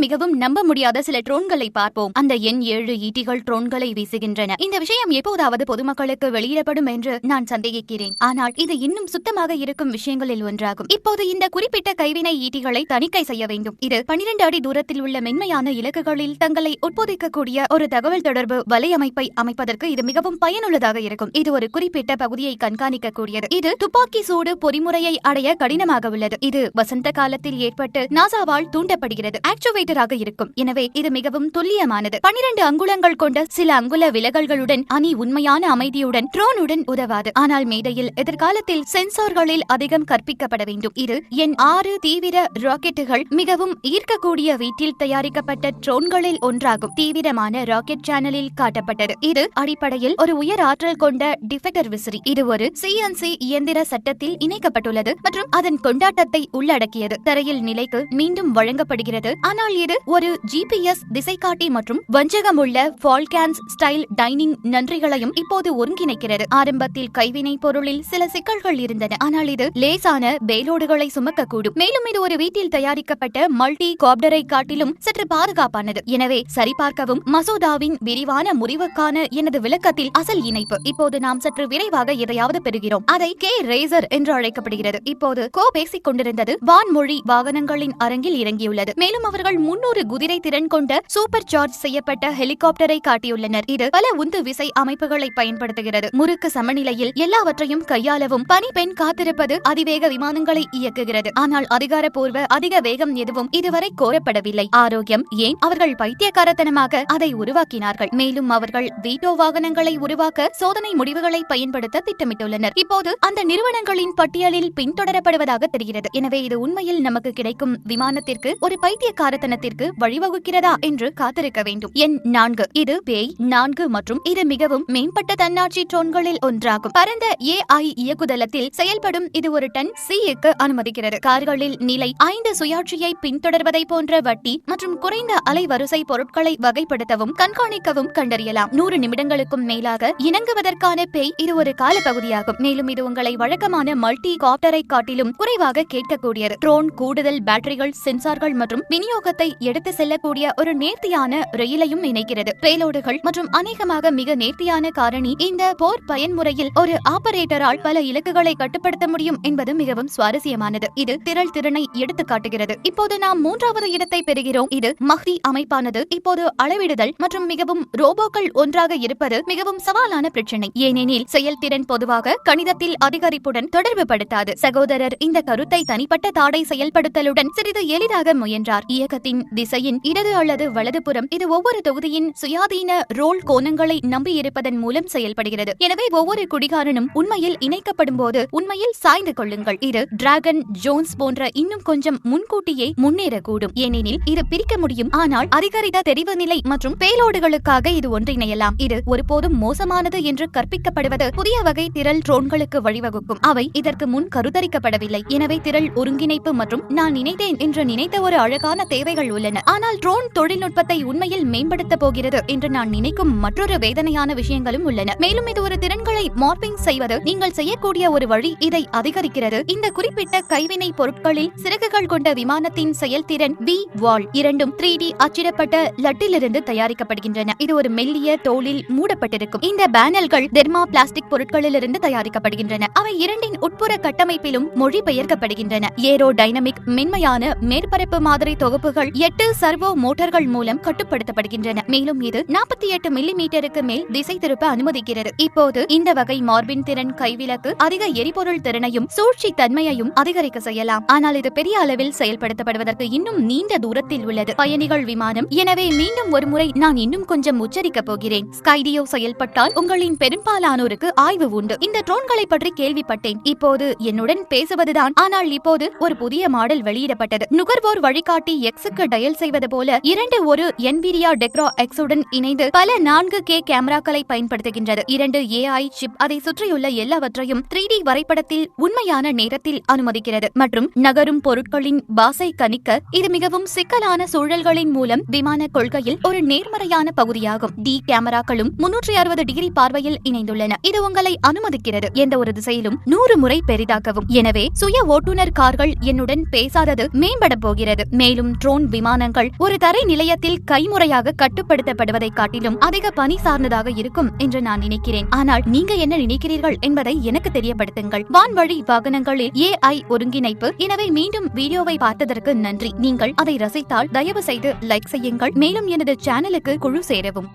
மிகவும் நம்ப முடியாத சில ட்ரோன்களை பார்ப்போம். அந்த எண் 7 ஈட்டிகள் ட்ரோன்களை வீசுகின்றன. இந்த விஷயம் எப்போதாவது பொதுமக்களுக்கு வெளியிடப்படும் என்று நான் சந்தேகிக்கிறேன். ஆனால் இது இன்னும் சுத்தமாக இருக்கும் விஷயங்களில் ஒன்றாகும். இப்போது இந்த குறிப்பிட்ட கைவினை ஈட்டிகளை தணிக்கை செய்ய வேண்டும். இது 12 அடி தூரத்தில் உள்ள மென்மையான இலக்குகளில் தங்களை உட்பொதிக்கக்கூடிய ஒரு தகவல் தொடர்பு வலையமைப்பை அமைப்பதற்கு இது மிகவும் பயனுள்ளதாக இருக்கும். இது ஒரு குறிப்பிட்ட பகுதியை கண்காணிக்கக்கூடியது. இது துப்பாக்கி சூடு பொறிமுறையை அடைய கடினமாக உள்ளது. இது வசந்த காலத்தில் ஏற்பட்டு நாசாவால் தூண்டப்படுகிறது. ஆக்சுவேட்டராக இருக்கும். எனவே இது மிகவும் துல்லியமானது. 12 அங்குலங்கள் கொண்ட சில அங்குல விலகல்களுடன் அணி உண்மையான அமைதியுடன் ட்ரோனுடன் உதவாது. ஆனால் மேடையில் எதிர்காலத்தில் சென்சார்களில் அதிகம் கற்பிக்கப்பட வேண்டும். இது என் 6 தீவிர ராக்கெட்டுகள் மிகவும் ஈர்க்கக்கூடிய வீட்டில் தயாரிக்கப்பட்ட ட்ரோன்களில் ஒன்றாகும். தீவிரமான ராக்கெட் சேனலில் காட்டப்பட்டது. இது அடிப்படையில் ஒரு உயர் ஆற்றல் கொண்ட டிஃபெக்டர் விசிறி. இது ஒரு CNC இயந்திர சட்டத்தில் இணைக்கப்பட்டுள்ளது மற்றும் அதன் கொண்டாட்டத்தை உள்ளடக்கியது. தரையில் நிலைக்கு மீண்டும் வழங்கப்படுகிறது. ஆனால் இது ஒரு GPS திசைகாட்டி மற்றும் வஞ்சகமுள்ள ஃபால்கான்ஸ் ஸ்டைல் டைனிங் நன்றிகளையும் இப்போது ஒருங்கிணைக்கிறது. ஆரம்பத்தில் கைவினை பொருளில் சில சிக்கல்கள் இருந்தன. ஆனால் இது லேசான பேலோடுகளை சுமக்கக்கூடும். மேலும் இது ஒரு வீட்டில் தயாரிக்கப்பட்ட மல்டி காப்டரை காட்டிலும் சற்று பாதுகாப்பானது. எனவே சரிபார்க்கவும். மசோதாவின் விரிவான முறிவுக்கான எனது விளக்கத்தில் அசல் இணைப்பு. இப்போது நாம் சற்று விரைவாக எதையாவது பெறுகிறோம். அதை ரேசர் என்று அழைக்கப்படுகிறது. இப்போது பேசிக் கொண்டிருந்தது வான்மொழி வாகனங்களின் அரங்கில் இறங்கியுள்ளது. மேலும் அவர்கள் 300 குதிரை திறன் கொண்ட சூப்பர் சார்ஜ் செய்யப்பட்ட ஹெலிகாப்டரை காட்டியுள்ளனர். இது பல உந்து விசை அமைப்புகளை பயன்படுத்துகிறது. முறுக்கு சமநிலையில் எல்லாவற்றையும் கையாளவும் பனிப்பெண் காத்திருப்பது அதிவேக விமானங்களை இயக்குகிறது. ஆனால் அதிகாரப்பூர்வ அதிக வேகம் எதுவும் இதுவரை கோரப்படவில்லை. ஆரோக்கியம் ஏன்? அவர்கள் பைத்தியக்காரத்தனமாக அதை உருவாக்கினார்கள். மேலும் அவர்கள் வீட்டோ வாகனங்களை உருவாக்க சோதனை முடிவுகளை பயன்படுத்த திட்டமிட்டுள்ளனர். இப்போது அந்த நிறுவனங்களின் பட்டியலில் பின்தொடரப்படுவதாக தெரிகிறது. எனவே இது உண்மையில் நமக்கு கிடைக்கும் விமானத்திற்கு ஒரு பைத்தியக்காரத்தனத்திற்கு வழிவகுக்கிறதா என்று காத்திருக்க வேண்டும். எண் 4 இது பேய் 4 மற்றும் இது மிகவும் மேம்பட்ட தன்னாட்சி ட்ரோன்களில் ஒன்றாகும். பரந்த AI இயக்குதளத்தில் செயல்படும். இது ஒரு டன் C-க்கு அனுமதிக்கிறது. கார்களில் நிலை 5 சுயாட்சியை பின்தொடர்வதை போன்ற வட்டி மற்றும் குறைந்த அலைவரிசை பொருட்களை வகைப்படுத்தவும் கண்காணிக்கவும் கண்டறியலாம். 100 நிமிடங்களுக்கும் மேலாக இணங்குவதற்கான பேய் இது ஒரு காலப்பகுதியாகும். மேலும் இது உங்களை வழக்கமான மல்டி காப்டரை காட்டிலும் குறைவாக கேட்கக்கூடியது. ட்ரோன் கூடுதல் பேட்டரிகள், சென்சார்கள் மற்றும் விநியோகத்தை எடுத்து செல்லக்கூடிய ஒரு நேர்த்தியான ரயிலையும் இணைக்கிறது. பேலோடுகள் மற்றும் அநேகமாக மிக நேர்த்தியான காரணி. இந்த போர் பயன்முறையில் ஒரு ஆபரேட்டரால் பல இலக்குகளை கட்டுப்படுத்த முடியும் என்பது மிகவும் சுவாரஸ்யமானது. இது திரள் திறனை எடுத்து காட்டுகிறது. இப்போது நாம் 3வது இடத்தை பெறுகிறோம். இது மஹ்தி அமைப்பானது. இப்போது அளவிடுதல் மற்றும் மிகவும் ரோபோக்கள் ஒன்றாக இருப்பது மிகவும் சவாலான பிரச்சனை. ஏனெனில் செயல்திறன் பொதுவாக கணிதத்தில் அதிகரிப்புடன் தொடர்பு படுத்தாது. சகோதரர் இந்த கருத்தை தனிப்பட்ட தாடை செயல்படுத்தலுடன் சிறிது எளிதாக முயன்றார். இயக்கத்தின் திசையின் இடது அல்லது வலதுபுறம் இது ஒவ்வொரு தொகுதியின் சுயாதீன ரோல் கோணங்களை நம்பியிருப்பதன் மூலம் செயல்படுகிறது. எனவே ஒவ்வொரு குடிகாரனும் உண்மையில் இணைக்கப்படும் போது உண்மையில் சாய்ந்து கொள்ளுங்கள். இது டிராகன் ஜோன்ஸ் போன்ற இன்னும் கொஞ்சம் முன்கூட்டியே முன்னேறக்கூடும். ஏனெனில் இது பிரிக்க முடியும். ஆனால் அதிகரித்த தெரிவு நிலை மற்றும் பேலோடுகளுக்காக இது ஒன்றிணையலாம். இது ஒருபோதும் மோசமானது என்று கற்பிக்கப்படுவது புதிய வகை திரள் ட்ரோன்களுக்கு வழிவகுக்கும். அவை இதற்கு முன் கருத்தரிக்கப்படவில்லை. எனவே திரள் ஒருங்கிணைப்பு மற்றும் நான் நினைத்தேன் என்று நினைத்த ஒரு அழகான தேவைகள் உள்ளன. ஆனால் ட்ரோன் தொழில்நுட்பத்தை உண்மையில் மேம்படுத்த போகிறது என்று நான் நினைக்கும் மற்றொரு வேதனையான விஷயங்களும் உள்ளன. மேலும் இது ஒரு திறன்களை மார்பிங் செய்வது நீங்கள் செய்யக்கூடிய ஒரு வழி. இதை அதிகரிக்கிறது. இந்த குறிப்பிட்ட கைவினை பொருட்களில் சிறகுகள் கொண்ட விமானத்தின் செயல்திறன் வால் இரண்டும் 3D அச்சிடப்பட்ட லட்டிலிருந்து தயாரிக்கப்படுகின்றன. இது ஒரு மெல்லிய தோலில் மூடப்பட்டிருக்கும். இந்த பேனல்கள் தெர்மா பிளாஸ்டிக் பொருட்களிலிருந்து தயாரிக்கப்படுகின்றன. அவை இரண்டின் உட்புற கட்டமைப்பிலும் மொழிபெயர்க்கப்படுகின்றன. ஏரோ டைனமிக் மென்மையான மேற்பரப்பு மாதிரி தொகுப்புகள் 8 சர்வோ மோட்டார்கள் மூலம் கட்டுப்படுத்தப்படுகின்றன. மேலும் இது 48 மில்லிமீட்டருக்கு மேல் திசை திருப்ப அனுமதிக்கிறது. இப்போது இந்த வகை மார்பின் திறன் கைவிலக்கு அதிக எரிபொருள் திறனையும் சூழ்ச்சி தன்மையையும் அதிகரிக்க செய்யலாம். ஆனால் இது பெரிய அளவில் செயல்படுத்தப்படுவதற்கு இன்னும் நீண்ட தூரத்தில் உள்ளது. பயணிகள் விமானம். எனவே மீண்டும் ஒரு முறை நான் இன்னும் கொஞ்சம் உச்சரிக்க போகிறேன். ஸ்கைடியோ செயல்பட்டால் உங்களின் பெரும்பாலானோருக்கு ஆய்வு உண்டு. இந்த ட்ரோன்களை பற்றி கேள்விப்பட்டேன். இப்போது என்னுடன் பேசுவதுதான். ஆனால் இப்போது ஒரு புதிய மாடல் வெளியிடப்பட்டது. நுகர்வோர் வழிகாட்டி X-க்கு டயல் செய்வது போல 2 ஒரு NVIDIA டெக்ரா X உடன் இணைந்து பல 4K கேமராக்களை பயன்படுத்துகின்றது. 2 AI சிப் அதை சுற்றியுள்ள எல்லாவற்றையும் 3D வரைபடத்தில் உண்மையான நேரத்தில் அனுமதிக்கிறது மற்றும் நகரும் பொருட்களின் பாசை கணிக்க இது மிகவும் சிக்கலான சூழல்களின் மூலம் விமான கொள்கையில் ஒரு நேர்மறையான பகுதியாகும். D கேமராக்களும் 360 டிகிரி பார்வையில் இணைந்துள்ளன. இது உங்களை அனுமதிக்கிறது எந்த ஒரு திசையிலும் 100 முறை பெரிதாக்கவும். எனவே சுய ஓட்டுநர் கார்கள் என்னுடன் பேசாதது மேம்பட போகிறது. மேலும் ட்ரோன் விமானங்கள் ஒரு தரை நிலையத்தில் கைமுறையாக கட்டுப்படுத்தப்படுவதை காட்டிலும் அதிக பணி சார்ந்ததாக இருக்கும் என்று நான் நினைக்கிறேன். ஆனால் நீங்க என்ன நினைக்கிறீர்கள் என்பதை எனக்கு தெரியப்படுத்துங்கள். வான்வழி வாகனங்களில் AI ஒருங்கிணைப்பு. எனவே மீண்டும் வீடியோவை பார்த்ததற்கு நன்றி. நீங்கள் அதை ரசித்தால் தயவு செய்து லைக் செய்யுங்கள். மேலும் எனது சேனலுக்கு குழு சேரவும்.